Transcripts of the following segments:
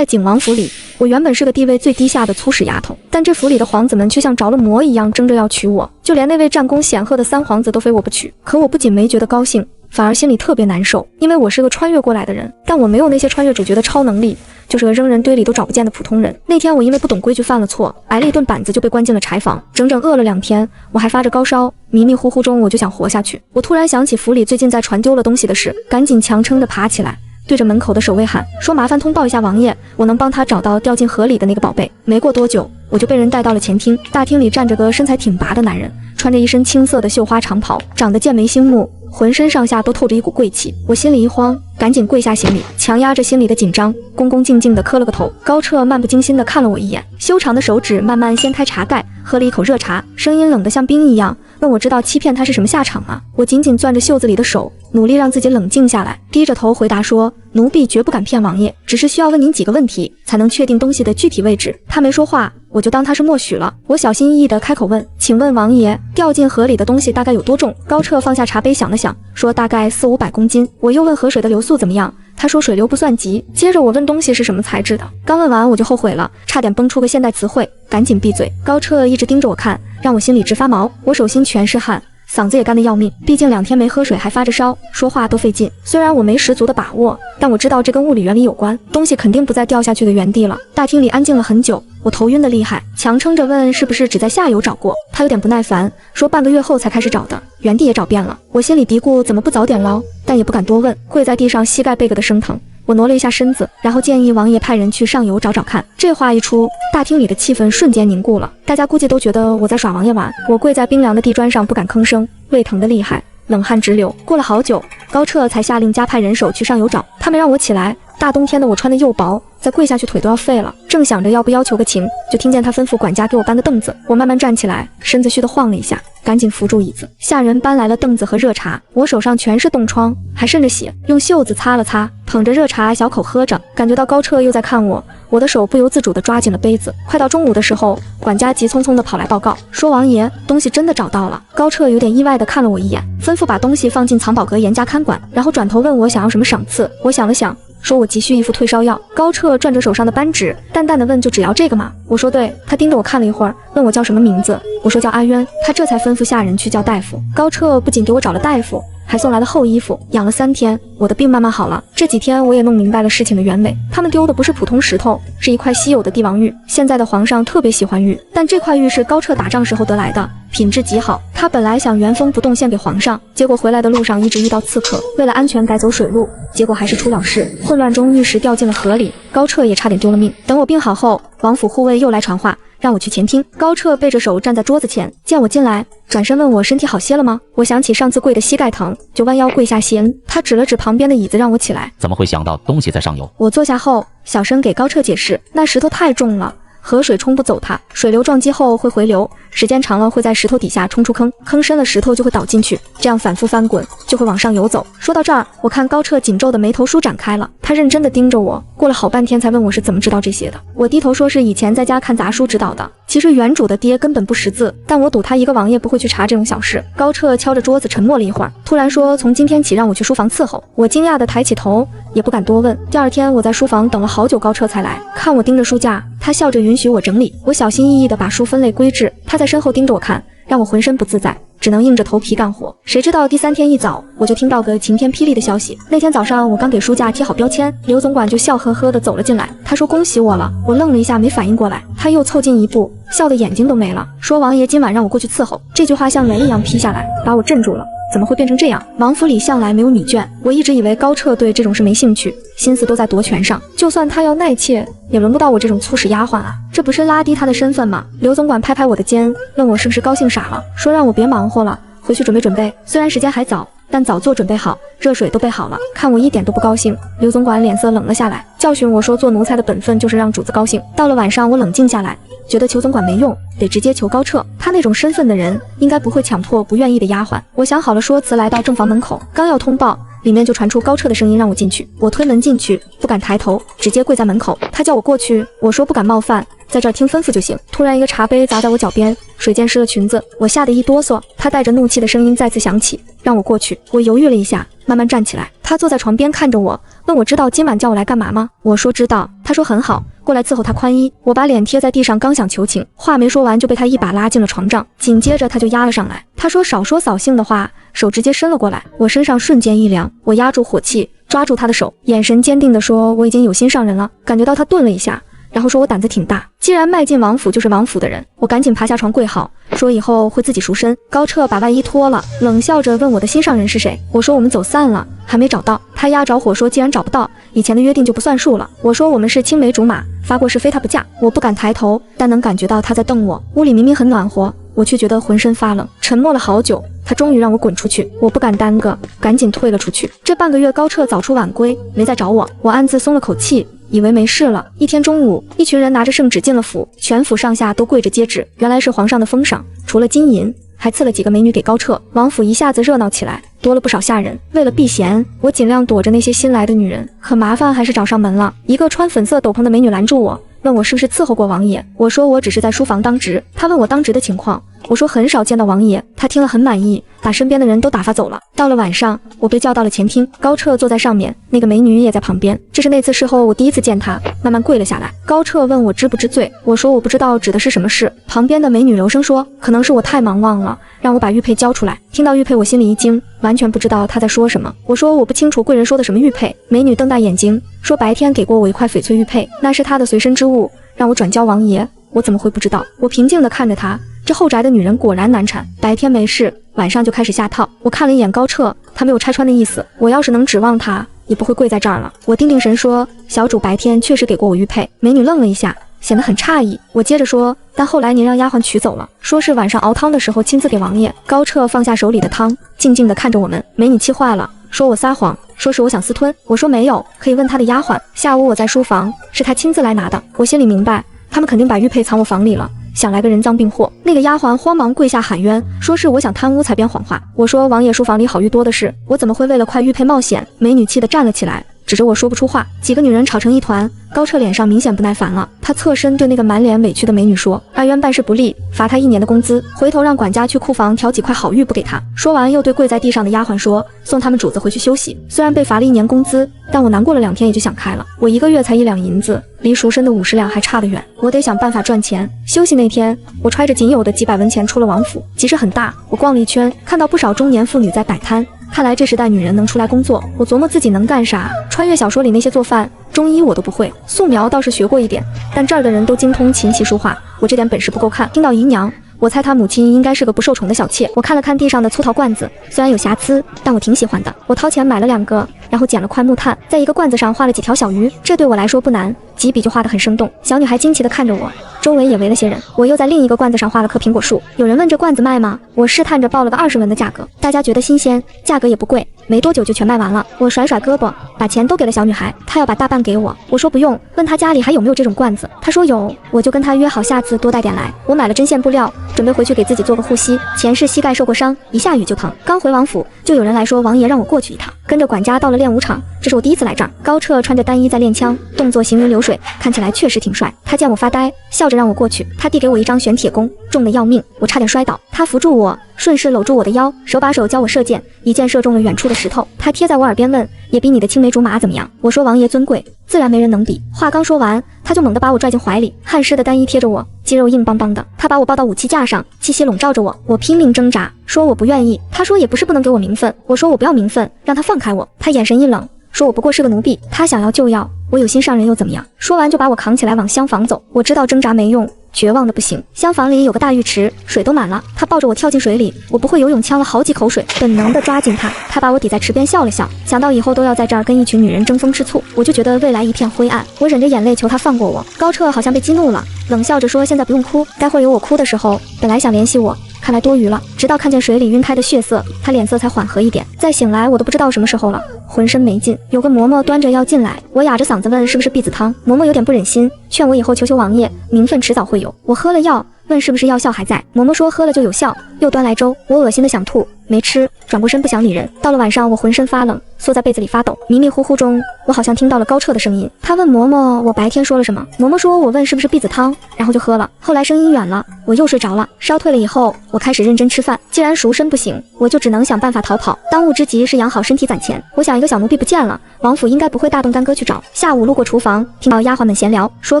在景王府里，我原本是个地位最低下的粗使丫头，但这府里的皇子们却像着了魔一样争着要娶我，就连那位战功显赫的三皇子都非我不娶。可我不仅没觉得高兴，反而心里特别难受，因为我是个穿越过来的人，但我没有那些穿越主角的超能力，就是个扔人堆里都找不见的普通人。那天我因为不懂规矩犯了错，挨了一顿板子就被关进了柴房，整整饿了2天，我还发着高烧，迷迷糊糊中我就想活下去。我突然想起府里最近在传丢了东西的事，赶紧强撑着爬起来，对着门口的守卫喊说：“麻烦通报一下王爷，我能帮他找到掉进河里的那个宝贝。”没过多久，我就被人带到了前厅。大厅里站着个身材挺拔的男人，穿着一身青色的绣花长袍，长得剑眉星目，浑身上下都透着一股贵气。我心里一慌，赶紧跪下行礼，强压着心里的紧张，恭恭敬敬地磕了个头。高彻漫不经心地看了我一眼，修长的手指慢慢掀开茶盖，喝了一口热茶，声音冷得像冰一样，问我知道欺骗他是什么下场吗？我紧紧攥着袖子里的手，努力让自己冷静下来，低着头回答说：“奴婢绝不敢骗王爷，只是需要问您几个问题，才能确定东西的具体位置。”他没说话，我就当他是默许了。我小心翼翼地开口问：“请问王爷，掉进河里的东西大概有多重？”高彻放下茶杯想了想，说：“大概400-500公斤。”我又问河水的流速怎么样，他说水流不算急。接着我问东西是什么材质的，刚问完我就后悔了，差点蹦出个现代词汇，赶紧闭嘴。高彻一直盯着我看，让我心里直发毛，我手心全是汗，嗓子也干得要命，毕竟2天没喝水还发着烧，说话都费劲。虽然我没十足的把握，但我知道这跟物理原理有关，东西肯定不再掉下去的原地了。大厅里安静了很久，我头晕得厉害，强撑着问是不是只在下游找过。他有点不耐烦，说半个月后才开始找的，原地也找遍了。我心里嘀咕怎么不早点捞，但也不敢多问，跪在地上膝盖背个的生疼。我挪了一下身子，然后建议王爷派人去上游找找看。这话一出，大厅里的气氛瞬间凝固了，大家估计都觉得我在耍王爷玩。我跪在冰凉的地砖上不敢吭声，胃疼得厉害，冷汗直流。过了好久，高彻才下令加派人手去上游找。他没让我起来，大冬天的我穿的又薄，再跪下去腿都要废了。正想着要不要求个情，就听见他吩咐管家给我搬个凳子。我慢慢站起来，身子虚得晃了一下，赶紧扶住椅子。下人搬来了凳子和热茶，我手上全是冻疮，还渗着血，用袖子擦了擦，捧着热茶小口喝着，感觉到高彻又在看我，我的手不由自主地抓紧了杯子。快到中午的时候，管家急匆匆地跑来报告，说王爷，东西真的找到了。高彻有点意外地看了我一眼，吩咐把东西放进藏宝阁严加看管，然后转头问我想要什么赏赐。我想了想，说我急需一副退烧药。高彻转着手上的扳指，淡淡的问：“就只要这个吗？”我说对。他盯着我看了一会儿，问我叫什么名字，我说叫阿渊。他这才吩咐下人去叫大夫。高彻不仅给我找了大夫，还送来了厚衣服，养了3天，我的病慢慢好了。这几天我也弄明白了事情的原委，他们丢的不是普通石头，是一块稀有的帝王玉。现在的皇上特别喜欢玉，但这块玉是高彻打仗时候得来的，品质极好。他本来想原封不动献给皇上，结果回来的路上一直遇到刺客，为了安全改走水路，结果还是出了事。混乱中玉石掉进了河里，高彻也差点丢了命。等我病好后，王府护卫又来传话，让我去前厅。高彻背着手站在桌子前，见我进来，转身问我身体好些了吗？我想起上次跪的膝盖疼，就弯腰跪下谢恩。他指了指旁边的椅子让我起来。怎么会想到东西在上游？我坐下后，小声给高彻解释，那石头太重了，河水冲不走它，水流撞击后会回流，时间长了会在石头底下冲出坑，坑深了石头就会倒进去，这样反复翻滚就会往上游走。说到这儿，我看高彻紧皱的眉头舒展开了，他认真的盯着我，过了好半天才问我是怎么知道这些的。我低头说是以前在家看杂书知道的，其实原主的爹根本不识字，但我赌他一个王爷不会去查这种小事。高彻敲着桌子沉默了一会儿，突然说从今天起让我去书房伺候。我惊讶的抬起头，也不敢多问。第2天我在书房等了好久，高彻才来，看我盯着书架，他笑着允许我整理。我小心翼翼地把书分类归置，他在身后盯着我看，让我浑身不自在，只能硬着头皮干活。谁知道第3天一早，我就听到个晴天霹雳的消息。那天早上我刚给书架贴好标签，刘总管就笑呵呵地走了进来，他说恭喜我了。我愣了一下没反应过来，他又凑近一步，笑得眼睛都没了，说王爷今晚让我过去伺候。这句话像雷一样劈下来，把我镇住了。怎么会变成这样？王府里向来没有女眷，我一直以为高彻对这种事没兴趣，心思都在夺权上，就算他要纳妾，也轮不到我这种粗使丫鬟啊，这不是拉低他的身份吗？刘总管拍拍我的肩，问我是不是高兴傻了，说让我别忙活了，回去准备准备。虽然时间还早，但早做准备好，热水都备好了。看我一点都不高兴，刘总管脸色冷了下来，教训我说做奴才的本分就是让主子高兴。到了晚上，我冷静下来，觉得求总管没用，得直接求高彻。他那种身份的人，应该不会强迫不愿意的丫鬟。我想好了说辞，来到正房门口，刚要通报，里面就传出高彻的声音让我进去。我推门进去，不敢抬头，直接跪在门口。他叫我过去，我说不敢冒犯，在这儿听吩咐就行。突然一个茶杯砸在我脚边，水溅湿了裙子，我吓得一哆嗦。他带着怒气的声音再次响起，让我过去。我犹豫了一下，慢慢站起来。他坐在床边看着我，问我知道今晚叫我来干嘛吗？我说知道。他说很好，过来伺候他宽衣。我把脸贴在地上，刚想求情，话没说完就被他一把拉进了床帐，紧接着他就压了上来。他说少说扫兴的话，手直接伸了过来。我身上瞬间一凉，我压住火气，抓住他的手，眼神坚定地说我已经有心上人了。感觉到他顿了一下，然后说我胆子挺大，既然迈进王府就是王府的人。我赶紧爬下床跪好，说以后会自己赎身。高彻把外衣脱了，冷笑着问我的心上人是谁。我说我们走散了，还没找到。他压着火说既然找不到，以前的约定就不算数了。我说我们是青梅竹马，发过誓非他不嫁。我不敢抬头，但能感觉到他在瞪我。屋里明明很暖和，我却觉得浑身发冷。沉默了好久，他终于让我滚出去。我不敢耽搁，赶紧退了出去。这半个月高彻早出晚归，没再找我。我暗自松了口气，以为没事了。一天中午，一群人拿着圣旨进了府，全府上下都跪着接旨。原来是皇上的封赏，除了金银，还赐了几个美女给高彻。王府一下子热闹起来，多了不少下人。为了避嫌，我尽量躲着那些新来的女人，可麻烦还是找上门了。一个穿粉色斗篷的美女拦住我，问我是不是伺候过王爷。我说我只是在书房当值。她问我当值的情况，我说很少见到王爷。她听了很满意，把身边的人都打发走了。到了晚上，我被叫到了前厅，高彻坐在上面，那个美女也在旁边。这是那次事后我第一次见她，慢慢跪了下来。高彻问我知不知罪，我说我不知道指的是什么事。旁边的美女柔声说，可能是我太忙忘了，让我把玉佩交出来。听到玉佩，我心里一惊，完全不知道她在说什么。我说我不清楚贵人说的什么玉佩。美女瞪大眼睛说，白天给过我一块翡翠玉佩，那是她的随身之物，让我转交王爷。我怎么会不知道？我平静地看着她，这后宅的女人果然难产，白天没事，晚上就开始下套。我看了一眼高彻，他没有拆穿的意思，我要是能指望他，也不会跪在这儿了。我定定神说，小主白天确实给过我玉佩。美女愣了一下，显得很诧异。我接着说，但后来您让丫鬟取走了，说是晚上熬汤的时候亲自给王爷。高彻放下手里的汤，静静地看着我们。美女气坏了，说我撒谎，说是我想私吞。我说没有，可以问他的丫鬟。下午我在书房，是他亲自来拿的。我心里明白，他们肯定把玉佩藏我房里了，想来个人赃并获。那个丫鬟慌忙跪下喊冤，说是我想贪污才编谎话。我说王爷书房里好玉多的是，我怎么会为了块玉佩冒险？美女气得站了起来，指着我说不出话。几个女人吵成一团，高彻脸上明显不耐烦了，他侧身对那个满脸委屈的美女说，二冤办事不力，罚他1年的工资，回头让管家去库房挑几块好玉不给他。说完又对跪在地上的丫鬟说，送他们主子回去休息。虽然被罚了1年工资，但我难过了2天也就想开了。我1个月才1两银子，离赎身的50两还差得远，我得想办法赚钱。休息那天，我揣着仅有的几百文钱出了王府，集市很大，我逛了一圈，看到不少中年妇女在摆摊。看来这时代女人能出来工作，我琢磨自己能干啥。穿越小说里那些做饭、中医我都不会，素描倒是学过一点，但这儿的人都精通琴棋书画，我这点本事不够看。听到姨娘，我猜她母亲应该是个不受宠的小妾。我看了看地上的粗陶罐子，虽然有瑕疵，但我挺喜欢的。我掏钱买了2个，然后捡了块木炭，在一个罐子上画了几条小鱼，这对我来说不难，几笔就画得很生动。小女孩惊奇地看着我，周围也围了些人。我又在另一个罐子上画了棵苹果树。有人问这罐子卖吗？我试探着报了个20文的价格，大家觉得新鲜，价格也不贵，没多久就全卖完了。我甩甩胳膊，把钱都给了小女孩，她要把大半给我。我说不用，问她家里还有没有这种罐子。她说有，我就跟她约好下次多带点来。我买了针线布料，准备回去给自己做个护膝。前世膝盖受过伤，一下雨就疼。刚回王府，就有人来说王爷让我过去一趟，跟着管家到了练武场。这是我第一次来这儿。高彻穿着单衣在练枪，动作行云流水，看起来确实挺帅。他见我发呆，笑着让我过去。他递给我一张玄铁弓，重得要命，我差点摔倒。他扶住我，顺势搂住我的腰，手把手教我射箭，一箭射中了远处的石头。他贴在我耳边问，也比你的青梅竹马怎么样？我说王爷尊贵，自然没人能比。话刚说完，他就猛地把我拽进怀里，汗湿的单衣贴着我，肌肉硬邦邦的。他把我抱到武器架上，气息笼罩着我。我拼命挣扎，说我不愿意。他说也不是不能给我名分。我说我不要名分，让他放开我。他眼神一冷，说我不过是个奴婢，他想要就要，我有心上人又怎么样？说完就把我扛起来往厢房走。我知道挣扎没用，绝望的不行。厢房里有个大浴池，水都满了。他抱着我跳进水里，我不会游泳，呛了好几口水，本能的抓紧他。他把我抵在池边笑了笑，想到以后都要在这儿跟一群女人争风吃醋，我就觉得未来一片灰暗。我忍着眼泪求他放过我。高彻好像被激怒了，冷笑着说现在不用哭，待会儿有我哭的时候。本来想联系我，看来多余了。直到看见水里晕开的血色，他脸色才缓和一点。再醒来我都不知道什么时候了，浑身没劲。有个嬷嬷端着药进来，我哑着嗓子问是不是避子汤。嬷嬷有点不忍心，劝我以后求求王爷，名分迟早会有。我喝了药，问是不是药效还在。嬷嬷说喝了就有效，又端来粥。我恶心的想吐，没吃，转过身不想理人。到了晚上我浑身发冷，缩在被子里发抖。迷迷糊糊中，我好像听到了高彻的声音。他问嬷嬷我白天说了什么，嬷嬷说我问是不是避子汤，然后就喝了。后来声音远了，我又睡着了。烧退了以后，我开始认真吃饭。既然赎身不行，我就只能想办法逃跑。当务之急是养好身体攒钱。我想一个小奴婢不见了，王府应该不会大动干戈去找。下午路过厨房，听到丫鬟们闲聊，说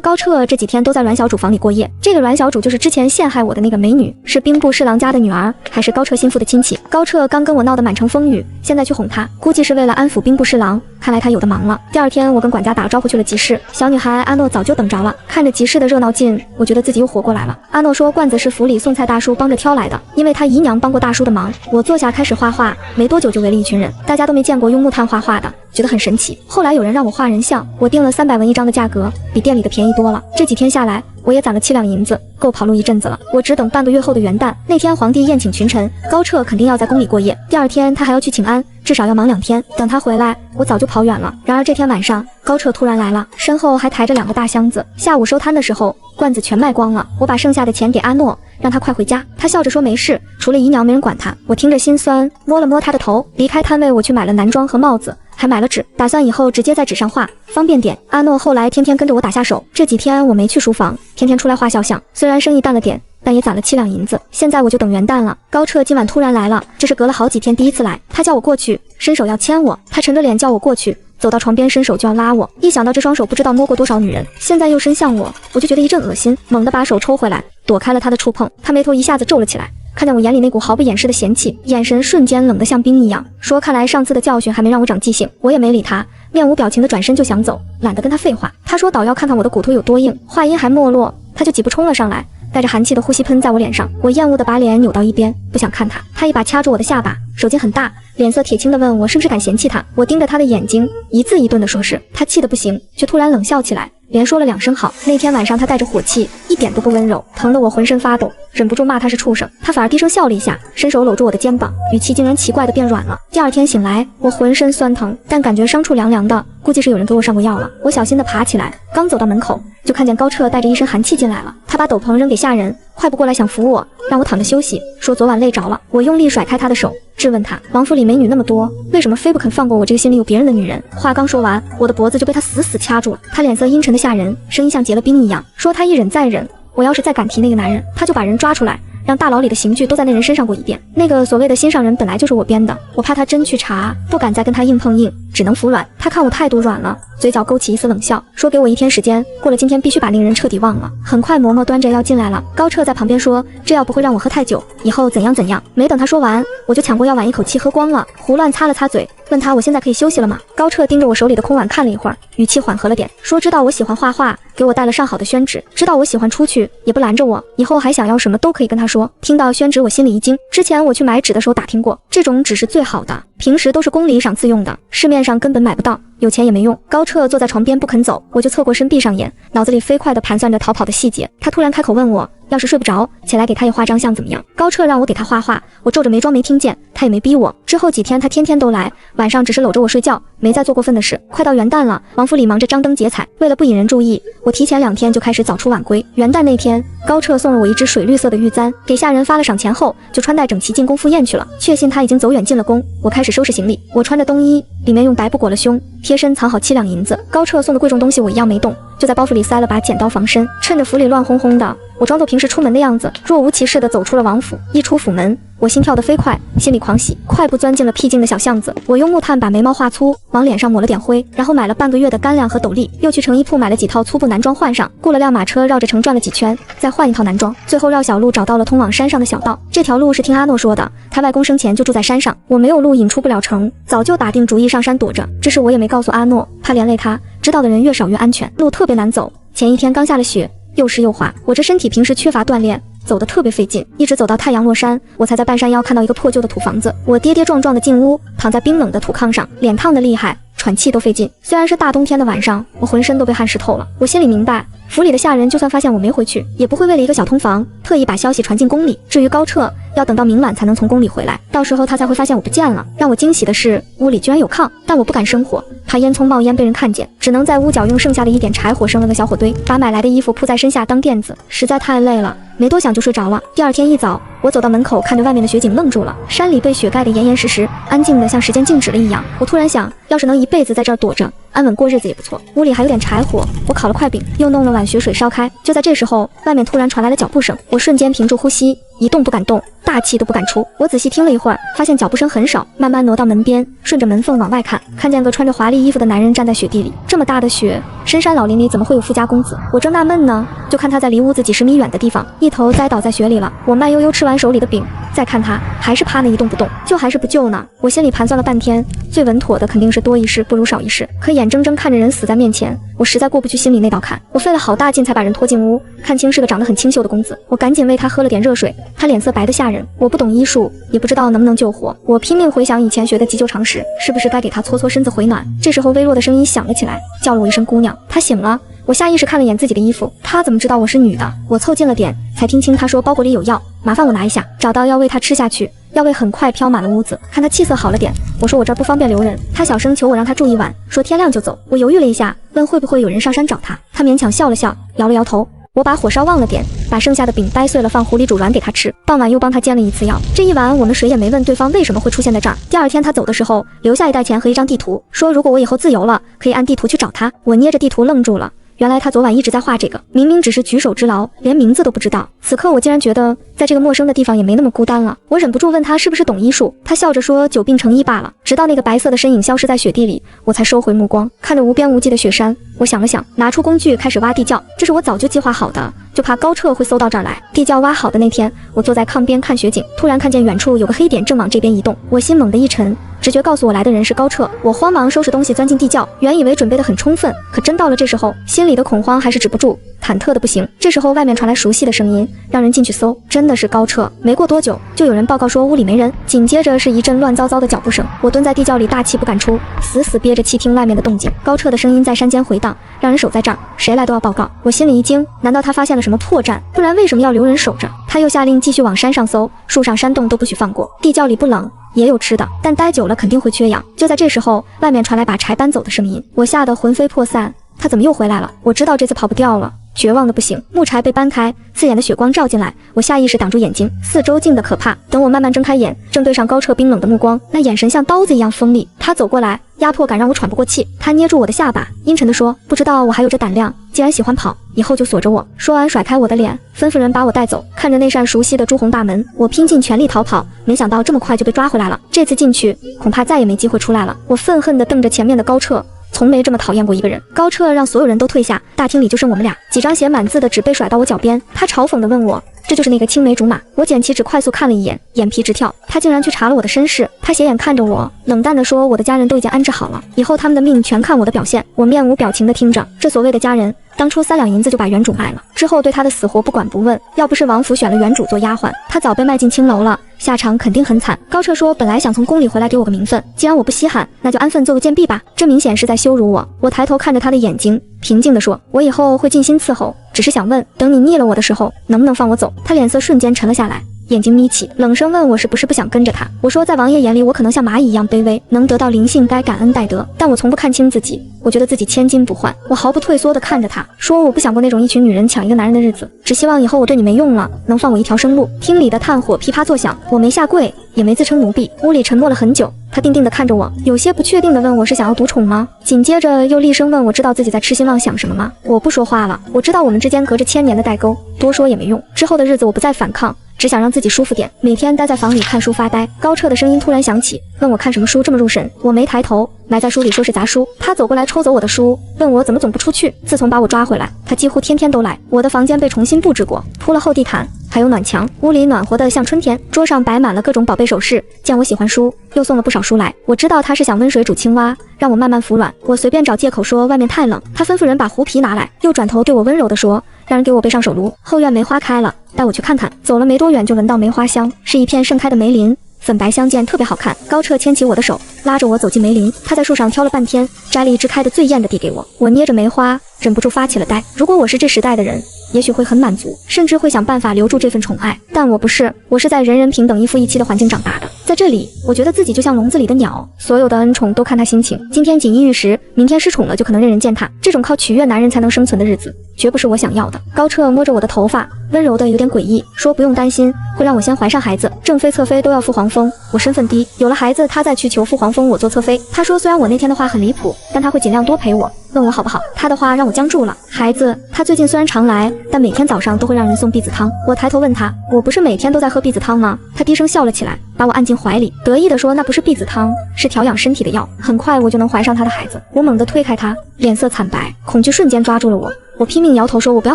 高彻这几天都在阮小主房里过夜。这个阮小主就是之前陷害我的那个美女，是兵部侍郎家的女儿，还是高彻心腹的亲戚。高彻刚跟我闹得满城风雨，现在去哄她，估计是为了安抚兵部侍郎。看来他有的忙了。第二天，我跟管家打了招呼去了集市，小女孩阿诺早就等着了。看着集市的热闹劲，我觉得自己又活过来了。阿诺说罐子是府里送菜大叔帮着挑来的，因为他姨娘帮过大叔的忙。我坐下开始画画，没多久就围了一群人，大家都没见过用木炭画画的，觉得很神奇。后来有人让我画人像，我定了300文一张的价格，比店里的便宜多了。这几天下来，我也攒了7两银子，够跑路一阵子了。我只等半个月后的元旦，那天皇帝宴请群臣，高彻肯定要在宫里过夜。第二天他还要去请安，至少要忙2天。等他回来，我早就跑远了。然而这天晚上，高彻突然来了，身后还抬着2个大箱子。下午收摊的时候，罐子全卖光了。我把剩下的钱给阿诺，让他快回家。他笑着说没事，除了姨娘没人管他。我听着心酸，摸了摸他的头。离开摊位，我去买了男装和帽子，还买了纸，打算以后直接在纸上画，方便点。阿诺后来天天跟着我打下手，这几天我没去书房，天天出来画肖像。虽然生意淡了点，但也攒了7两银子。现在我就等元旦了。高彻今晚突然来了，这是隔了好几天第一次来。他叫我过去，伸手要牵我。他沉着脸叫我过去，走到床边伸手就要拉我。一想到这双手不知道摸过多少女人，现在又伸向我，我就觉得一阵恶心，猛地把手抽回来，躲开了他的触碰。他眉头一下子皱了起来，看见我眼里那股毫不掩饰的嫌弃，眼神瞬间冷得像冰一样，说看来上次的教训还没让我长记性。我也没理他，面无表情的转身就想走，懒得跟他废话。他说倒要看看我的骨头有多硬。话音还没落，他就几步冲了上来，带着寒气的呼吸喷在我脸上。我厌恶的把脸扭到一边，不想看他。他一把掐住我的下巴，手劲很大，脸色铁青的问我是不是敢嫌弃他。我盯着他的眼睛，一字一顿的说是。他气得不行，却突然冷笑起来，连说了2声好。那天晚上他带着火气，一点都不温柔，疼得我浑身发抖，忍不住骂他是畜生。他反而低声笑了一下，伸手搂住我的肩膀，语气竟然奇怪的变软了。第二天醒来，我浑身酸疼，但感觉伤处凉凉的，估计是有人给我上过药了。我小心的爬起来，刚走到门口，就看见高彻带着一身寒气进来了。他把斗篷扔给下人，快步过来想扶我，让我躺着休息，说昨晚累着了。我用力甩开他的手，质问他，王府里美女那么多，为什么非不肯放过我这个心里有别人的女人？话刚说完，我的脖子就被他死死掐住了。他脸色阴沉的吓人，声音像结了冰一样，说他一忍再忍，我要是再敢提那个男人，他就把人抓出来，让大牢里的刑具都在那人身上过一遍。那个所谓的心上人本来就是我编的，我怕他真去查，不敢再跟他硬碰硬，只能服软。他看我态度软了，嘴角勾起一丝冷笑，说给我1天时间，过了今天必须把那个人彻底忘了。很快嬷嬷端着药进来了，高彻在旁边说这药不会让我喝太久，以后怎样怎样。没等他说完，我就抢过药碗一口气喝光了，胡乱擦了擦嘴，问他我现在可以休息了吗？高彻盯着我手里的空碗看了一会儿，语气缓和了点，说知道我喜欢画画，给我带了上好的宣纸，知道我喜欢出去，也不拦着我，以后还想要什么都可以跟他说。听到宣纸我心里一惊，之前我去买纸的时候打听过，这种纸是最好的，平时都是宫里赏赐用的，市面上根本买不到，有钱也没用。高彻坐在床边不肯走，我就侧过身闭上眼，脑子里飞快地盘算着逃跑的细节。他突然开口问我，要是睡不着，起来给他也画张像怎么样？高彻让我给他画画，我皱着眉装没听见，他也没逼我。之后几天他天天都来，晚上只是搂着我睡觉，没再做过分的事。快到元旦了，王府里忙着张灯结彩，为了不引人注意，我提前2天就开始早出晚归。元旦那天，高彻送了我一只水绿色的玉簪，给下人发了赏钱后，就穿戴整齐进宫赴宴去了。确信他已经走远进了宫，我开始收拾行李。我穿着冬衣，里面用白布裹了胸，贴身藏好7两银子。高彻送的贵重东西我一样没动，就在包袱里塞了把剪刀防身。趁着府里乱哄哄的，我装作平时出门的样子，若无其事地走出了王府。一出府门，我心跳得飞快，心里狂喜，快步钻进了僻静的小巷子。我用木炭把眉毛画粗，往脸上抹了点灰，然后买了半个月的干粮和斗笠，又去成衣铺买了几套粗布男装换上，雇了辆马车绕着城转了几圈，再换一套男装，最后绕小路找到了通往山上的小道。这条路是听阿诺说的，他外公生前就住在山上，我没有路引出不了城，早就打定主意上山躲着，只是我也没告诉阿诺，怕连累他，知道的人越少越安全。路特别难走，前一天刚下了雪，又湿又滑，我这身体平时缺乏锻炼，走得特别费劲，一直走到太阳落山，我才在半山腰看到一个破旧的土房子。我跌跌撞撞的进屋，躺在冰冷的土炕上，脸烫得厉害，喘气都费劲。虽然是大冬天的晚上，我浑身都被汗湿透了。我心里明白，府里的下人就算发现我没回去，也不会为了一个小通房特意把消息传进宫里。至于高彻，要等到明晚才能从宫里回来，到时候他才会发现我不见了。让我惊喜的是，屋里居然有炕，但我不敢生火，怕烟囱冒烟被人看见，只能在屋角用剩下的一点柴火生了个小火堆，把买来的衣服铺在身下当垫子，实在太累了，没多想就睡着了。第二天一早，我走到门口，看着外面的雪景愣住了，山里被雪盖得严严实实，安静的像时间静止了一样。我突然想，要是能一辈子在这儿躲着，安稳过日子也不错。屋里还有点柴火，我烤了块饼，又弄了碗雪水烧开。就在这时候，外面突然传来了脚步声，我瞬间屏住呼吸，一动不敢动，大气都不敢出。我仔细听了一会儿，发现脚步声很少，慢慢挪到门边，顺着门缝往外看，看见个穿着华丽衣服的男人站在雪地里。这么大的雪，深山老林里怎么会有富家公子？我正纳闷呢，就看他在离屋子几十米远的地方，一头栽倒在雪里了。我慢悠悠吃完手里的饼，再看他，还是趴那一动不动，救还是不救呢？我心里盘算了半天，最稳妥的肯定是多一事不如少一事，可眼睁睁看着人死在面前，我实在过不去心里那道坎。我费了好大劲才把人拖进屋，看清是个长得很清秀的公子，我赶紧喂他喝了点热水，他脸色白得吓人。我不懂医术，也不知道能不能救活，我拼命回想以前学的急救常识，是不是该给他搓搓身子回暖。这时候微弱的声音响了起来，叫了我一声姑娘。他醒了，我下意识看了眼自己的衣服，他怎么知道我是女的？我凑近了点，才听清他说包裹里有药，麻烦我拿一下。找到药喂他吃下去，药味很快飘满了屋子，看他气色好了点，我说我这儿不方便留人，他小声求我让他住一晚，说天亮就走。我犹豫了一下，问会不会有人上山找他，他勉强笑了笑，摇了摇头。我把火烧旺了点，把剩下的饼掰碎了放壶里煮软给他吃，傍晚又帮他煎了一次药。这一晚我们谁也没问对方为什么会出现在这儿。第二天他走的时候留下一袋钱和一张地图，说如果我以后自由了，可以按地图去找他。我捏着地图愣住了，原来他昨晚一直在画这个，明明只是举手之劳，连名字都不知道。此刻我竟然觉得在这个陌生的地方也没那么孤单了。我忍不住问他是不是懂医术，他笑着说久病成医罢了。直到那个白色的身影消失在雪地里，我才收回目光，看着无边无际的雪山。我想了想，拿出工具开始挖地窖，这是我早就计划好的，就怕高彻会搜到这儿来。地窖挖好的那天，我坐在炕边看雪景，突然看见远处有个黑点正往这边移动，我心猛地一沉，直觉告诉我来的人是高彻。我慌忙收拾东西钻进地窖，原以为准备得很充分，可真到了这时候，心里的恐慌还是止不住，忐忑的不行。这时候外面传来熟悉的声音，让人进去搜，真的是高彻。没过多久，就有人报告说屋里没人，紧接着是一阵乱糟糟的脚步声。我蹲在地窖里大气不敢出，死死憋着气听外面的动静。高彻的声音在山间回荡，让人守在这儿，谁来都要报告。我心里一惊，难道他发现了什么破绽？不然为什么要留人守着？他又下令继续往山上搜，树上山洞都不许放过。地窖里不冷，也有吃的，但待久了肯定会缺氧。就在这时候，外面传来把柴搬走的声音，我吓得魂飞魄散。他怎么又回来了？我知道这次跑不掉了。绝望的不行，木柴被搬开，刺眼的血光照进来，我下意识挡住眼睛，四周静得可怕。等我慢慢睁开眼，正对上高彻冰冷的目光，那眼神像刀子一样锋利。他走过来，压迫感让我喘不过气。他捏住我的下巴，阴沉地说：“不知道我还有这胆量，既然喜欢跑，以后就锁着我。”说完甩开我的脸，吩咐人把我带走。看着那扇熟悉的朱红大门，我拼尽全力逃跑，没想到这么快就被抓回来了。这次进去，恐怕再也没机会出来了。我愤恨地瞪着前面的高彻，从没这么讨厌过一个人。高彻让所有人都退下，大厅里就剩我们俩。几张写满字的纸被甩到我脚边，他嘲讽地问我：“这就是那个青梅竹马？”我捡起纸快速看了一眼，眼皮直跳。他竟然去查了我的身世。他斜眼看着我，冷淡地说：“我的家人都已经安置好了，以后他们的命全看我的表现。”我面无表情地听着，这所谓的家人，当初3两银子就把原主卖了，之后对他的死活不管不问。要不是王府选了原主做丫鬟，他早被卖进青楼了，下场肯定很惨。高彻说：“本来想从宫里回来给我个名分，既然我不稀罕，那就安分做个贱婢吧。”这明显是在羞辱我。我抬头看着他的眼睛，平静地说：“我以后会尽心伺候，只是想问，等你腻了我的时候，能不能放我走？”他脸色瞬间沉了下来，眼睛眯起，冷声问我是不是不想跟着他。我说在王爷眼里我可能像蚂蚁一样卑微，能得到灵性该感恩戴德，但我从不看清自己，我觉得自己千金不换。我毫不退缩地看着他，说我不想过那种一群女人抢一个男人的日子，只希望以后我对你没用了，能放我一条生路。厅里的炭火噼啪作响，我没下跪，也没自称奴婢。屋里沉默了很久，他定定地看着我，有些不确定地问我是想要独宠吗？紧接着又厉声问我知道自己在痴心妄想什么吗？我不说话了，我知道我们之间隔着1000年的代沟，多说也没用。之后的日子我不再反抗，只想让自己舒服点，每天待在房里看书发呆。高彻的声音突然响起，问我看什么书这么入神。我没抬头，埋在书里说是杂书。他走过来抽走我的书，问我怎么总不出去。自从把我抓回来，他几乎天天都来。我的房间被重新布置过，铺了厚地毯，还有暖墙，屋里暖和的像春天。桌上摆满了各种宝贝首饰，见我喜欢书，又送了不少书来。我知道他是想温水煮青蛙，让我慢慢服软。我随便找借口说外面太冷，他吩咐人把狐皮拿来，又转头对我温柔地说，让人给我备上手炉。后院梅花开了，带我去看看。走了没多远就闻到梅花香，是一片盛开的梅林，粉白相间，特别好看。高彻牵起我的手，拉着我走进梅林。他在树上挑了半天，摘了一枝开得最艳的递给我。我捏着梅花，忍不住发起了呆。如果我是这时代的人，也许会很满足，甚至会想办法留住这份宠爱。但我不是，我是在人人平等一夫一妻的环境长大的，在这里，我觉得自己就像笼子里的鸟，所有的恩宠都看他心情。今天锦衣玉食，明天失宠了就可能任人践踏，这种靠取悦男人才能生存的日子，绝不是我想要的。高彻摸着我的头发，温柔的有点诡异，说不用担心，会让我先怀上孩子，正妃侧妃都要赴皇封，我身份低，有了孩子他再去求赴皇封，我做侧妃。他说虽然我那天的话很离谱，但他会尽量多陪我，问我好不好。他的话让我僵住了。孩子，他最近虽然常来，但每天早上都会让人送避子汤。我抬头问他，我不是每天都在喝避子汤吗？他低声笑了起来，把我按进怀里，得意地说那不是避子汤，是调养身体的药，很快我就能怀上他的孩子。我猛地推开他，脸色惨白，恐惧瞬间抓住了我。我拼命摇头说我不要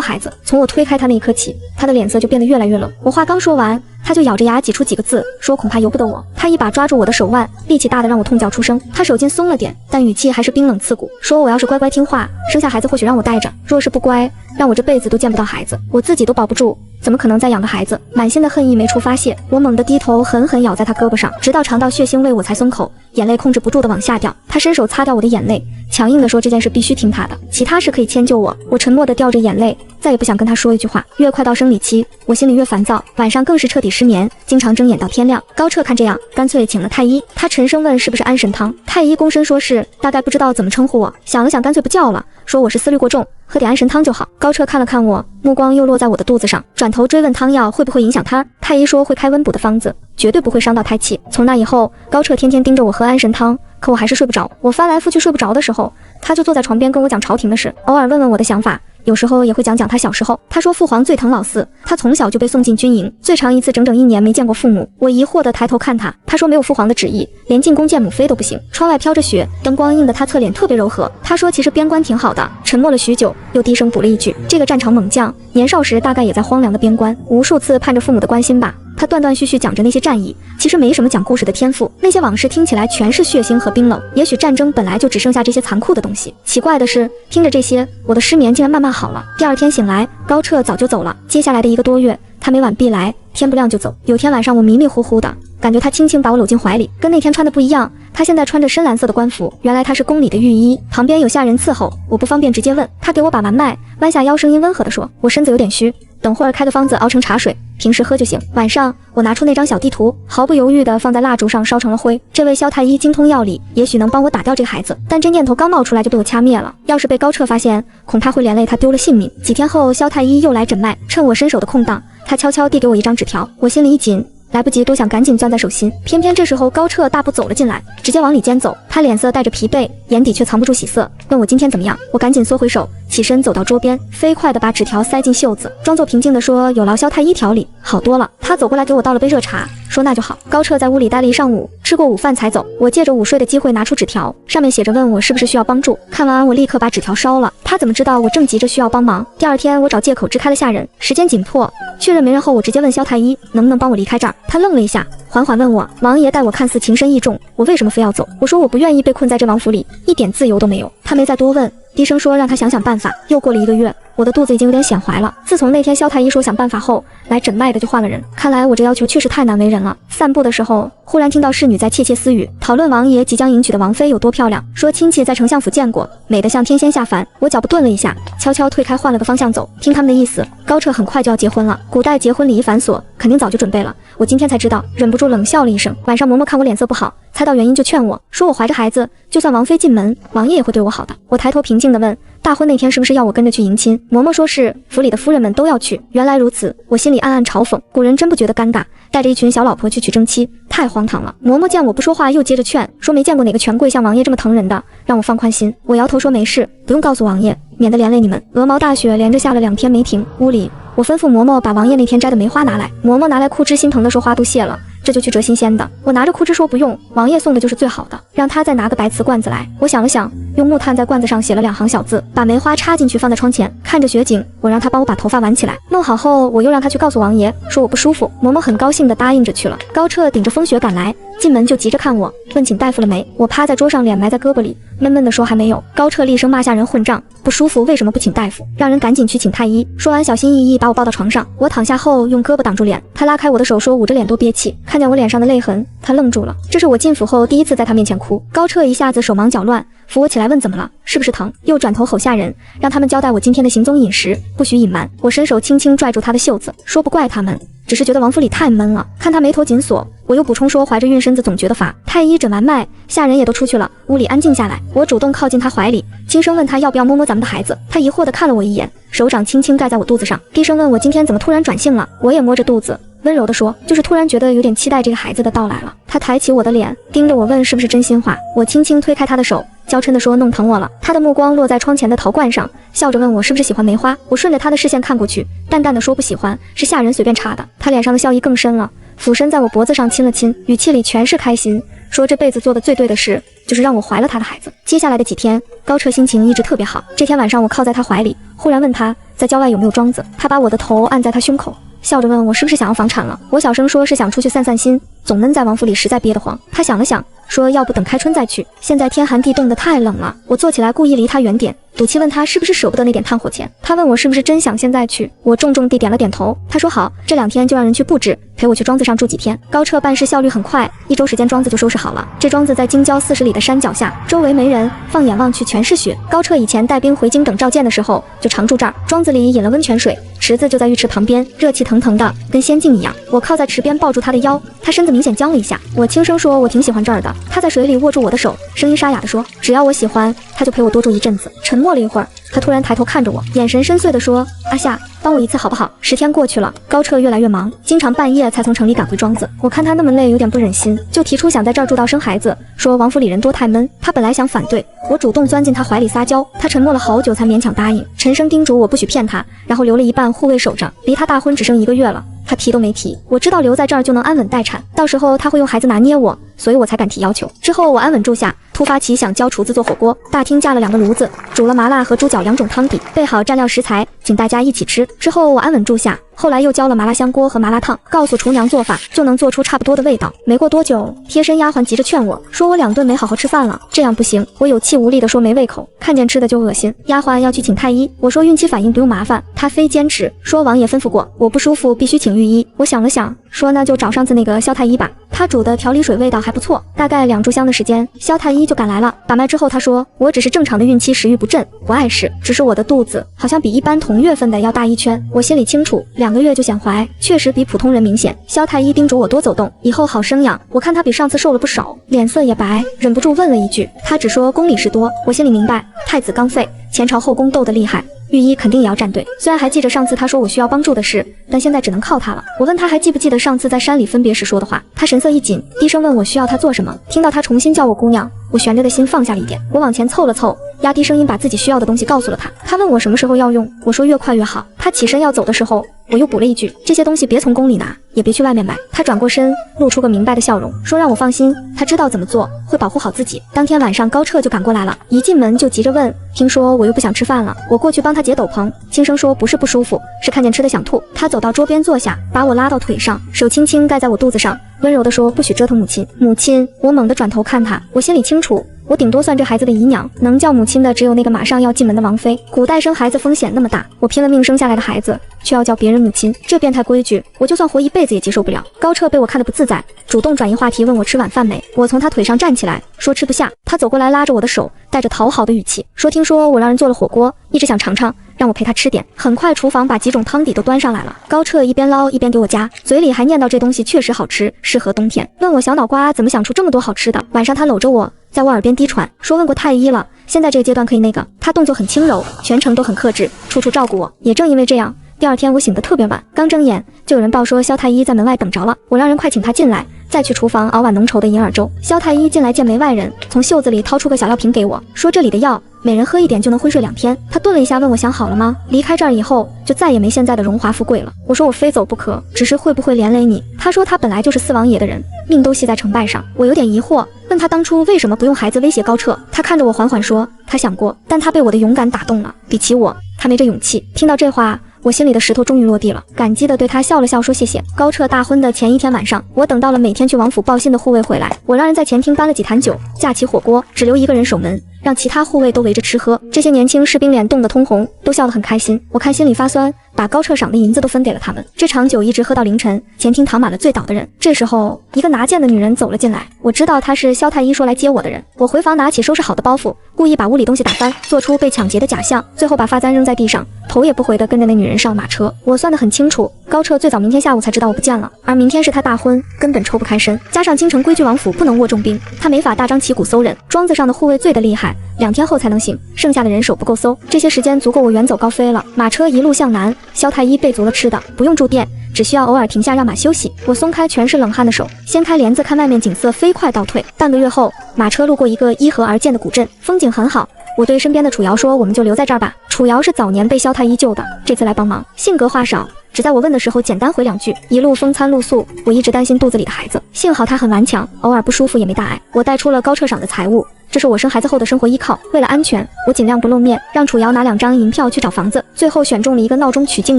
孩子。从我推开他那一刻起，他的脸色就变得越来越冷。我话刚说完，他就咬着牙挤出几个字，说恐怕由不得我。他一把抓住我的手腕，力气大的让我痛叫出声。他手劲松了点，但语气还是冰冷刺骨，说我要是乖乖听话，生下孩子或许让我带着，若是不乖，让我这辈子都见不到孩子，我自己都保不住，怎么可能再养个孩子？满心的恨意没处发泄，我猛地低头狠狠咬在他胳膊上，直到尝到血腥味我才松口，眼泪控制不住的往下掉。他伸手擦掉我的眼泪，强硬地说这件事必须听他的，其他事可以迁就我。我沉默地掉着眼泪，再也不想跟他说一句话。越快到生理期，我心里越烦躁，晚上更是彻底失眠，经常睁眼到天亮。高彻看这样，干脆请了太医。他沉声问是不是安神汤，太医躬身说是，大概不知道怎么称呼我，想了想干脆不叫了，说我是思虑过重，喝点安神汤就好。高彻看了看我，目光又落在我的肚子上，转头追问汤药会不会影响他。太医说会开温补的方子，绝对不会伤到胎气。从那以后，高彻天天盯着我喝安神汤，可我还是睡不着。我翻来覆去睡不着的时候，他就坐在床边跟我讲朝廷的事，偶尔问问我的想法，有时候也会讲讲他小时候。他说父皇最疼老四，他从小就被送进军营，最长一次整整1年没见过父母。我疑惑地抬头看他，他说没有父皇的旨意，连进宫见母妃都不行。窗外飘着雪，灯光映得他侧脸特别柔和。他说其实边关挺好的。沉默了许久，又低声补了一句，这个战场猛将，年少时大概也在荒凉的边关，无数次盼着父母的关心吧。他断断续续讲着那些战役，其实没什么讲故事的天赋，那些往事听起来全是血腥和冰冷。也许战争本来就只剩下这些残酷的东西。奇怪的是，听着这些，我的失眠竟然慢慢好了。第二天醒来，高彻早就走了。接下来的1个多月，他每晚必来，天不亮就走。有天晚上，我迷迷糊糊的，感觉他轻轻把我搂进怀里，跟那天穿的不一样。他现在穿着深蓝色的官服，原来他是宫里的御医，旁边有下人伺候，我不方便直接问。他给我把完脉，弯下腰，声音温和地说，我身子有点虚，等会儿开个方子熬成茶水，平时喝就行。晚上我拿出那张小地图，毫不犹豫地放在蜡烛上烧成了灰。这位萧太医精通药理，也许能帮我打掉这个孩子，但这念头刚冒出来就被我掐灭了。要是被高彻发现，恐怕会连累他丢了性命。几天后，萧太医又来诊脉，趁我伸手的空档，他悄悄递给我一张纸条，我心里一紧，来不及多想，赶紧攥在手心。偏偏这时候高彻大步走了进来，直接往里间走，他脸色带着疲惫，眼底却藏不住喜色，问我今天怎么样。我赶紧缩回手，起身走到桌边，飞快地把纸条塞进袖子，装作平静地说有劳萧太医调理，好多了。他走过来给我倒了杯热茶，说那就好。高彻在屋里待了1上午，吃过午饭才走。我借着午睡的机会拿出纸条，上面写着问我是不是需要帮助。看完我立刻把纸条烧了。他怎么知道我正急着需要帮忙？第二天我找借口支开了下人，时间紧迫，确认没人后，我直接问萧太医能不能帮我离开这儿。他愣了一下，缓缓问我，王爷待我看似情深意重，我为什么非要走？我说我不愿意被困在这王府里，一点自由都没有。他没再多问，低声说让他想想办法。又过了1个月，我的肚子已经有点显怀了。自从那天萧太医说想办法后，来诊脉的就换了人。看来我这要求确实太难为人了。散步的时候，忽然听到侍女在窃窃私语，讨论王爷即将迎娶的王妃有多漂亮，说亲戚在丞相府见过，美得像天仙下凡。我脚步顿了一下，悄悄退开，换了个方向走。听他们的意思，高彻很快就要结婚了。古代结婚礼仪繁琐，肯定早就准备了。我今天才知道，忍不住冷笑了一声。晚上嬷嬷看我脸色不好，猜到原因就劝我说我怀着孩子，就算王妃进门，王爷也会对我好的。我抬头平静地问，大婚那天是不是要我跟着去迎亲？嬷嬷说是，府里的夫人们都要去。原来如此，我心里暗暗嘲讽，古人真不觉得尴尬，带着一群小老婆去娶正妻，太荒唐了。嬷嬷见我不说话，又接着劝，说没见过哪个权贵像王爷这么疼人的，让我放宽心。我摇头说没事，不用告诉王爷，免得连累你们。鹅毛大雪连着下了2天没停，屋里我吩咐嬷嬷把王爷那天摘的梅花拿来，嬷嬷拿来枯枝，心疼的说花都谢了，这就去折新鲜的。我拿着枯枝说不用，王爷送的就是最好的，让他再拿个白瓷罐子来。我想了想，用木炭在罐子上写了2行小字，把梅花插进去放在窗前，看着雪景，我让他帮我把头发挽起来。弄好后，我又让他去告诉王爷，说我不舒服。嬷嬷很高兴地答应着去了。高彻顶着风雪赶来，进门就急着看我，问请大夫了没。我趴在桌上，脸埋在胳膊里，闷闷地说还没有。高彻厉声骂下人混账，不舒服为什么不请大夫？让人赶紧去请太医。说完，小心翼翼把我抱到床上。我躺下后，用胳膊挡住脸，他拉开我的手，说捂着脸多憋气。看见我脸上的泪痕，他愣住了。这是我进府后第一次在他面前哭。高彻一下子手忙脚乱，扶我起来问怎么了，是不是疼？又转头吼下人，让他们交代我今天的行踪饮食，不许隐瞒。我伸手轻轻拽住他的袖子，说不怪他们，只是觉得王府里太闷了。看他眉头紧锁，我又补充说怀着孕身子总觉得乏。太医诊完脉，下人也都出去了，屋里安静下来。我主动靠近他怀里，轻声问他要不要摸摸咱们的孩子。他疑惑地看了我一眼，手掌轻轻盖在我肚子上，低声问我今天怎么突然转性了。我也摸着肚子，温柔地说，就是突然觉得有点期待这个孩子的到来了。他抬起我的脸，盯着我问是不是真心话。我轻轻推开他的手，娇嗔地说弄疼我了。他的目光落在窗前的陶罐上，笑着问我是不是喜欢梅花。我顺着他的视线看过去，淡淡的说不喜欢，是下人随便插的。他脸上的笑意更深了，俯身在我脖子上亲了亲，语气里全是开心，说这辈子做的最对的事就是让我怀了他的孩子。接下来的几天，高彻心情一直特别好。这天晚上我靠在他怀里，忽然问他在郊外有没有庄子。他把我的头按在他胸口，笑着问我是不是想要房产了。我小声说是想出去散散心，总闷在王府里实在憋得慌。他想了想，说要不等开春再去，现在天寒地冻得太冷了。我坐起来故意离他远点，赌气问他是不是舍不得那点炭火钱。他问我是不是真想现在去，我重重地点了点头。他说好，这2天就让人去布置，陪我去庄子上住几天。高彻办事效率很快，1周时间庄子就收拾好了。这庄子在京郊40里的山脚下，周围没人，放眼望去全是雪。高彻以前带兵回京等召见的时候就常住这儿。庄子里引了温泉水，池子就在浴池旁边，热气腾腾的，跟仙境一样。我靠在池边抱住他的腰，他身子明显僵了一下。我轻声说我挺喜欢这儿的。他在水里握住我的手，声音沙哑地说只要我喜欢，他就陪我多住一阵子。沉默了一会儿，他突然抬头看着我，眼神深邃地说阿夏，帮我一次好不好？10天过去了，高彻越来越忙，经常半夜才从城里赶回庄子。我看他那么累，有点不忍心，就提出想在这儿住到生孩子，说王府里人多太闷。他本来想反对，我主动钻进他怀里撒娇，他沉默了好久才勉强答应，沉声叮嘱我不许骗他，然后留了一半护卫守着。离他大婚只剩1个月了，他提都没提。我知道留在这儿就能安稳待产，到时候他会用孩子拿捏我，所以我才敢提要求。之后我安稳住下，突发奇想教厨子做火锅，大厅架了2个炉子，煮了麻辣和猪脚2种汤底，备好蘸料食材，请大家一起吃。之后我安稳住下，后来又教了麻辣香锅和麻辣烫，告诉厨娘做法，就能做出差不多的味道。没过多久，贴身丫鬟急着劝我说我2顿没好好吃饭了，这样不行。我有气无力地说没胃口，看见吃的就恶心。丫鬟要去请太医，我说孕期反应不用麻烦，她非坚持说王爷吩咐过，我不舒服必须请御医。我想了想，说那就找上次那个萧太医吧，他煮的调理水味道还不错。大概2炷香的时间，萧太医就赶来了。把脉之后他说我只是正常的孕期食欲不振，不碍事，只是我的肚子好像比一般同月份的要大1圈。我心里清楚，2个月就显怀，确实比普通人明显。萧太医叮嘱我多走动，以后好生养。我看他比上次瘦了不少，脸色也白，忍不住问了一句，他只说宫里事多。我心里明白，太子刚废，前朝后宫斗得厉害，御医肯定也要站队。虽然还记着上次他说我需要帮助的事，但现在只能靠他了。我问他还记不记得上次在山里分别时说的话，他神色一紧，低声问我需要他做什么。听到他重新叫我姑娘，我悬着的心放下了一点。我往前凑了凑，压低声音把自己需要的东西告诉了他。他问我什么时候要用，我说越快越好。他起身要走的时候，我又补了一句，这些东西别从宫里拿，也别去外面买。他转过身，露出个明白的笑容，说让我放心，他知道怎么做，会保护好自己。当天晚上高彻就赶过来了，一进门就急着问，听说我又不想吃饭了。我过去帮他解斗篷，轻声说不是不舒服，是看见吃的想吐。他走到桌边坐下，把我拉到腿上，手轻轻盖在我肚子上，温柔地说不许折腾母亲。母亲，我猛地转头看他，我心里清楚，我顶多算这孩子的姨娘，能叫母亲的只有那个马上要进门的王妃。古代生孩子风险那么大，我拼了命生下来的孩子却要叫别人母亲，这变态规矩我就算活一辈子也接受不了。高彻被我看得不自在，主动转移话题问我吃晚饭没。我从他腿上站起来说吃不下。他走过来拉着我的手，带着讨好的语气说听说我让人做了火锅，一直想尝尝，让我陪他吃点。很快厨房把几种汤底都端上来了，高彻一边捞一边给我夹，嘴里还念叨这东西确实好吃，适合冬天。问我小脑瓜怎么想出这么多好吃的。晚上他搂着我在我耳边低喘，说问过太医了，现在这个阶段可以那个。他动作很轻柔，全程都很克制，处处照顾我。也正因为这样，第2天我醒得特别晚，刚睁眼就有人报说萧太医在门外等着了。我让人快请他进来，再去厨房熬碗浓稠的银耳粥。萧太医进来见没外人，从袖子里掏出个小药瓶给我，说这里的药每人喝1点就能昏睡2天。他顿了一下问我想好了吗？离开这儿以后就再也没现在的荣华富贵了。我说我非走不可，只是会不会连累你。他说他本来就是4王爷的人，命都系在成败上。我有点疑惑，问他当初为什么不用孩子威胁高彻。他看着我缓缓说他想过，但他被我的勇敢打动了，比起我他没这勇气。听到这话，我心里的石头终于落地了，感激地对他笑了笑说谢谢。高彻大婚的前1天晚上，我等到了每天去王府报信的护卫回来，我让人在前厅搬了几坛酒，架起火锅，只留1个人守门。让其他护卫都围着吃喝。这些年轻士兵脸冻得通红，都笑得很开心。我看心里发酸，把高彻赏的银子都分给了他们。这场酒一直喝到凌晨，前厅躺满了醉倒的人。这时候，一个拿剑的女人走了进来，我知道她是萧太医说来接我的人。我回房拿起收拾好的包袱，故意把屋里东西打翻，做出被抢劫的假象，最后把发簪扔在地上，头也不回地跟着那女人上马车。我算得很清楚，高彻最早明天下午才知道我不见了，而明天是他大婚，根本抽不开身。加上京城规矩，王府不能握重兵，他没法大张旗鼓搜人。庄子上的护卫醉得厉害，2天后才能醒，剩下的人手不够搜。这些时间足够我远走高飞了。马车一路向南，萧太医备足了吃的，不用住店，只需要偶尔停下让马休息。我松开全是冷汗的手，掀开帘子看外面景色飞快倒退。半个月后，马车路过一个依河而建的古镇，风景很好。我对身边的楚瑶说，我们就留在这儿吧。楚瑶是早年被萧太医救的，这次来帮忙，性格话少，只在我问的时候简单回2句。一路风餐露宿，我一直担心肚子里的孩子，幸好他很顽强，偶尔不舒服也没大碍。我带出了高彻赏的财物，这是我生孩子后的生活依靠。为了安全，我尽量不露面，让楚瑶拿2张银票去找房子，最后选中了一个闹中取静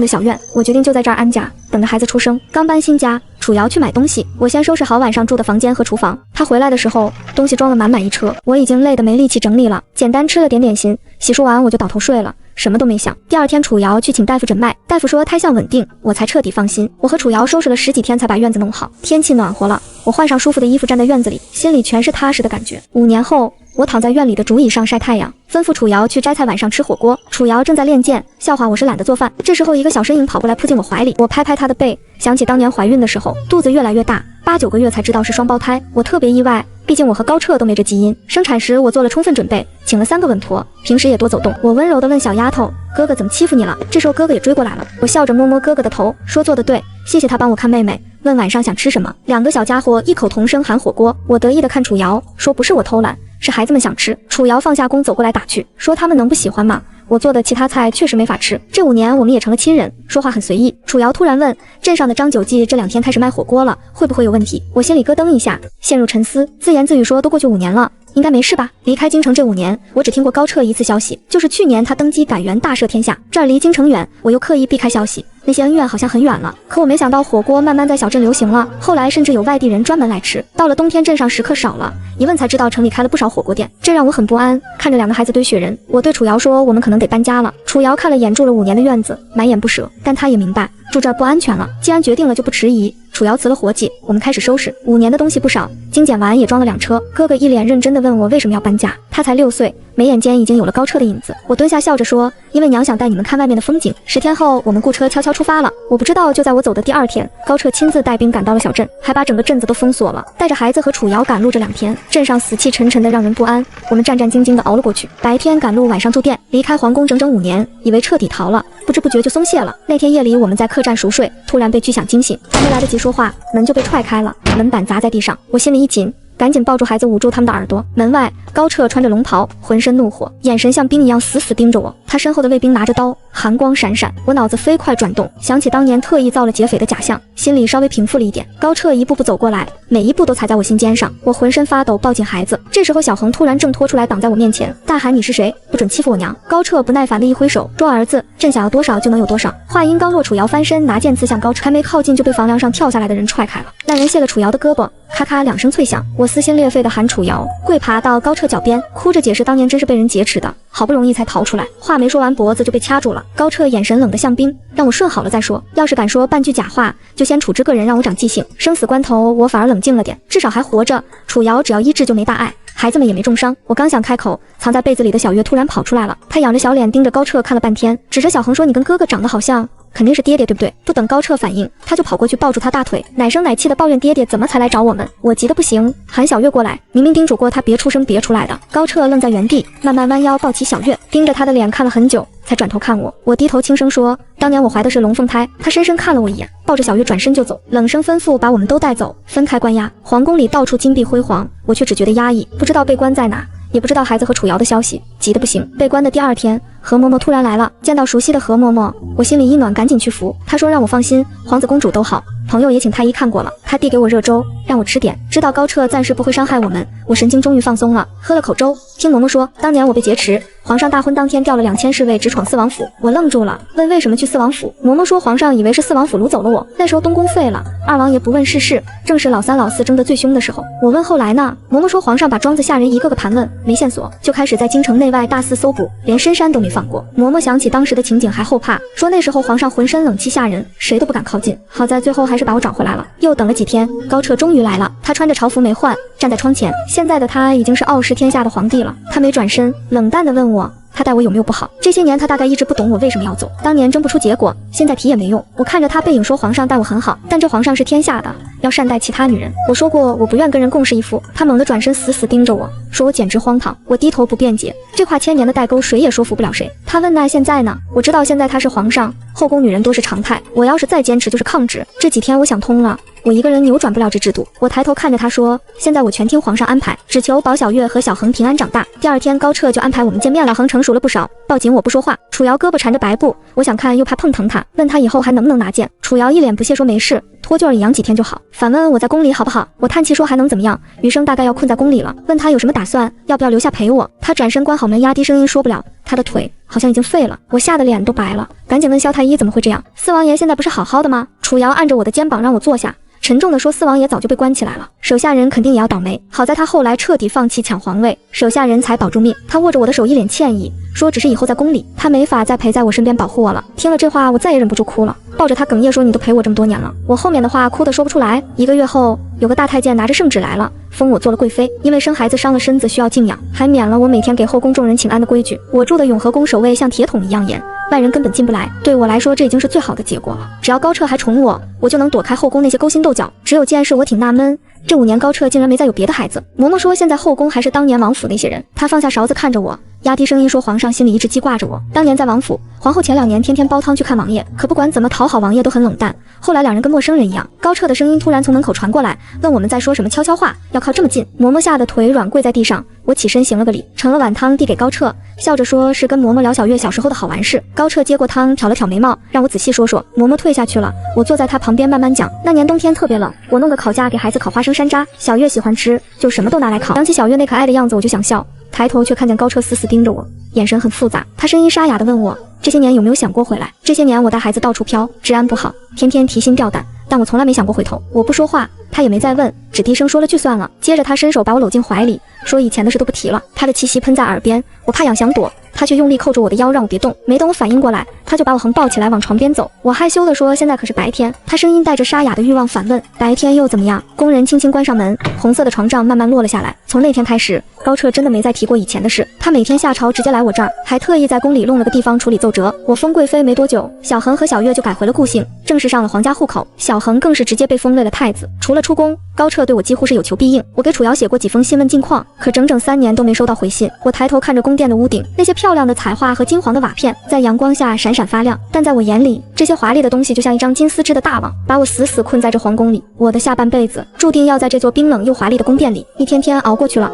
的小院。我决定就在这儿安家，等着孩子出生。刚搬新家，楚瑶去买东西，我先收拾好晚上住的房间和厨房。她回来的时候，东西装了满满一车，我已经累得没力气整理了，简单吃了点点心，洗漱完我就倒头睡了，什么都没想。第2天，楚瑶去请大夫诊脉，大夫说胎象稳定，我才彻底放心。我和楚瑶收拾了10几天才把院子弄好。天气暖和了，我换上舒服的衣服站在院子里，心里全是踏实的感觉。5年后，我躺在院里的竹椅上晒太阳，吩咐楚瑶去摘菜，晚上吃火锅。楚瑶正在练剑，笑话我是懒得做饭。这时候一个小身影跑过来扑进我怀里，我拍拍她的背，想起当年怀孕的时候，肚子越来越大，8、9个月才知道是双胞胎，我特别意外，毕竟我和高彻都没这基因。生产时我做了充分准备，请了3个稳妥，平时也多走动。我温柔地问小丫头，哥哥怎么欺负你了？这时候哥哥也追过来了，我笑着摸摸哥哥的头，说做得对，谢谢他帮我看妹妹。问晚上想吃什么，2个小家伙异口同声喊火锅。我得意地看楚瑶，说不是我偷懒，是孩子们想吃。楚瑶放下弓走过来打趣，说他们能不喜欢吗？我做的其他菜确实没法吃。这5年我们也成了亲人，说话很随意。楚瑶突然问，镇上的张九记这2天开始卖火锅了，会不会有问题？我心里咯噔一下，陷入沉思，自言自语说都过去5年了，应该没事吧。离开京城这5年，我只听过高彻一次消息，就是去年他登基改元大赦天下。这儿离京城远，我又刻意避开消息，那些恩怨好像很远了。可我没想到火锅慢慢在小镇流行了，后来甚至有外地人专门来吃。到了冬天，镇上食客少了，一问才知道城里开了不少火锅店，这让我很不安。看着2个孩子堆雪人，我对楚瑶说，我们可能得搬家了。楚瑶看了眼住了5年的院子，满眼不舍，但她也明白住这儿不安全了，既然决定了就不迟疑。楚瑶辞了伙计，我们开始收拾。5年的东西不少，精简完也装了2车。哥哥一脸认真地问我为什么要搬家，他才6岁，眉眼间已经有了高彻的影子。我蹲下笑着说，因为娘想带你们看外面的风景。10天后，我们雇车悄悄出发了。我不知道，就在我走的第2天，高彻亲自带兵赶到了小镇，还把整个镇子都封锁了，带着孩子和楚瑶赶路这2天。镇上死气沉沉的，让人不安。我们战战兢兢地熬了过去，白天赶路，晚上住店，离开皇宫整整5年，以为彻底逃了，不知不觉就松懈了。那天夜里，我们在客栈熟睡，突然被巨响惊醒，还没来得及说话，门就被踹开了，门板砸在地上，我心里一紧，赶紧抱住孩子，捂住他们的耳朵。门外，高彻穿着龙袍，浑身怒火，眼神像冰一样死死盯着我。他身后的卫兵拿着刀，寒光闪闪。我脑子飞快转动，想起当年特意造了劫匪的假象，心里稍微平复了一点。高彻一步步走过来，每一步都踩在我心尖上，我浑身发抖，抱紧孩子。这时候小恒突然挣脱出来，挡在我面前，大喊：“你是谁？不准欺负我娘！”高彻不耐烦地一挥手，说：“儿子，朕想要多少就能有多少。”话音刚落，楚瑶翻身拿剑刺向高彻，还没靠近就被房梁上跳下来的人踹开了。那人卸了楚瑶的胳膊，咔咔2声脆响，我撕心裂肺地喊楚瑶，跪爬到高彻脚边，哭着解释当年真是被人劫持的，好不容易才逃出来。话没说完，脖子就被掐住了。高彻眼神冷得像冰，让我顺好了再说，要是敢说半句假话，就先处置个人，让我长记性。生死关头，我反而冷静了点，至少还活着。楚瑶只要医治就没大碍，孩子们也没重伤。我刚想开口，藏在被子里的小月突然跑出来了，她仰着小脸盯着高彻看了半天，指着小恒说：“你跟哥哥长得好像。”肯定是爹爹对不对？不等高彻反应，他就跑过去抱住他大腿，奶声奶气的抱怨爹爹怎么才来找我们。我急得不行，喊小月过来，明明叮嘱过他别出声别出来的。高彻愣在原地，慢慢弯腰抱起小月，盯着他的脸看了很久，才转头看我。我低头轻声说：“当年我怀的是龙凤胎。”他深深看了我一眼，抱着小月转身就走，冷声吩咐把我们都带走，分开关押。皇宫里到处金碧辉煌，我却只觉得压抑，不知道被关在哪，也不知道孩子和楚瑶的消息，急得不行。被关的第2天，何嬷嬷突然来了，见到熟悉的何嬷嬷，我心里一暖，赶紧去扶。她说让我放心，皇子公主都好，朋友也请太医看过了。她递给我热粥，让我吃点，知道高彻暂时不会伤害我们，我神经终于放松了，喝了口粥。听嬷嬷说，当年我被劫持，皇上大婚当天调了2000侍卫直闯四王府，我愣住了，问为什么去四王府。嬷嬷说皇上以为是四王府掳走了我，那时候东宫废了，二王爷不问世事，正是老三老四争得最凶的时候。我问后来呢？嬷嬷说皇上把庄子下人一个个盘问，没线索，就开始在京城内外大肆搜捕，连深山都没放过。嬷嬷想起当时的情景还后怕，说那时候皇上浑身冷气吓人，谁都不敢靠近，好在最后还是把我找回来了。又等了几天，高彻终于来了，他穿着朝服没换，站在窗前，现在的他已经是傲视天下的皇帝了。他没转身，冷淡地问我，他待我有没有不好？这些年他大概一直不懂我为什么要走，当年争不出结果，现在提也没用。我看着他背影说皇上待我很好，但这皇上是天下的，要善待其他女人。我说过我不愿跟人共侍一夫。他猛地转身死死盯着我，说我简直荒唐。我低头不辩解，这话千年的代沟谁也说服不了谁。他问那现在呢？我知道现在他是皇上，后宫女人多是常态，我要是再坚持就是抗旨。这几天我想通了，我一个人扭转不了这制度。我抬头看着他说，现在我全听皇上安排，只求保小月和小恒平安长大。第二天高彻就安排我们见面了，恒成熟了不少，抱紧我不说话。楚瑶胳膊缠着白布，我想看又怕碰疼他，问他以后还能不能拿剑。楚瑶一脸不屑说没事，脱臼儿养几天就好。反问我在宫里好不好，我叹气说还能怎么样，余生大概要困在宫里了。问他有什么打算，要不要留下陪我。他转身关好门，压低声音说不了，他的腿好像已经废了。我吓得脸都白了，赶紧问萧太医怎么会这样。四王爷现在不是好好的吗？楚瑶按着我的肩膀让我坐下，沉重地说，四王爷早就被关起来了，手下人肯定也要倒霉，好在他后来彻底放弃抢皇位，手下人才保住命。他握着我的手一脸歉意，说只是以后在宫里他没法再陪在我身边保护我了。听了这话我再也忍不住哭了，抱着他哽咽说，你都陪我这么多年了。我后面的话哭得说不出来。1个月后，有个大太监拿着圣旨来了，封我做了贵妃，因为生孩子伤了身子需要静养，还免了我每天给后宫众人请安的规矩。我住的永和宫守卫像铁桶一样严，外人根本进不来，对我来说这已经是最好的结果了。只要高彻还宠我，我就能躲开后宫那些勾心斗角。只有件事我挺纳闷，这5年高彻竟然没再有别的孩子。嬷嬷说现在后宫还是当年王府那些人。她放下勺子看着我，压低声音说，皇上心里一直记挂着我，当年在王府，皇后前2年天天煲汤去看王爷，可不管怎么讨好王爷都很冷淡，后来2人跟陌生人一样。高彻的声音突然从门口传过来，问我们在说什么悄悄话，要靠这么近。嬷嬷吓得腿软跪在地上，我起身行了个礼，盛了碗汤递给高彻，笑着说是跟嬷嬷聊小月小时候的好玩事。高彻接过汤挑了挑眉毛，让我仔细说说。嬷嬷退下去了，我坐在他旁边慢慢讲。那年冬天特别冷，我弄个烤架给孩子烤花生山楂，小月喜欢吃，就什么都拿来烤。想起小月那可爱的样子我就想笑，抬头却看见高彻死死盯着我，眼神很复杂。他声音沙哑地问我，这些年有没有想过回来？这些年我带孩子到处飘，治安不好，天天提心吊胆，但我从来没想过回头。我不说话，他也没再问，只低声说了句算了。接着他伸手把我搂进怀里，说以前的事都不提了。他的气息喷在耳边，我怕痒想躲，他却用力扣住我的腰让我别动。没等我反应过来，他就把我横抱起来往床边走。我害羞地说现在可是白天。他声音带着沙哑的欲望反问，白天又怎么样？工人轻轻关上门，红色的床帐慢慢落了下来。从那天开始，高彻真的没再提过以前的事。他每天下朝直接来我这儿，还特意在宫里弄了个地方处理奏折。我封贵妃没多久，小恒和小月就改回了故姓，正式上了皇家户口。小恒更是直接被封为了太子。除了出宫，高彻对我几乎是有求必应。我给楚瑶写过几封信问近况，可整整3年都没收到回信。我抬头看着宫殿的屋顶，那些漂亮的彩画和金黄的瓦片在阳光下闪闪发亮，但在我眼里，这些华丽的东西就像一张金丝织的大网，把我死死困在这皇宫里。我的下半辈子注定要在这座冰冷又华丽的宫殿里一天天熬过去了。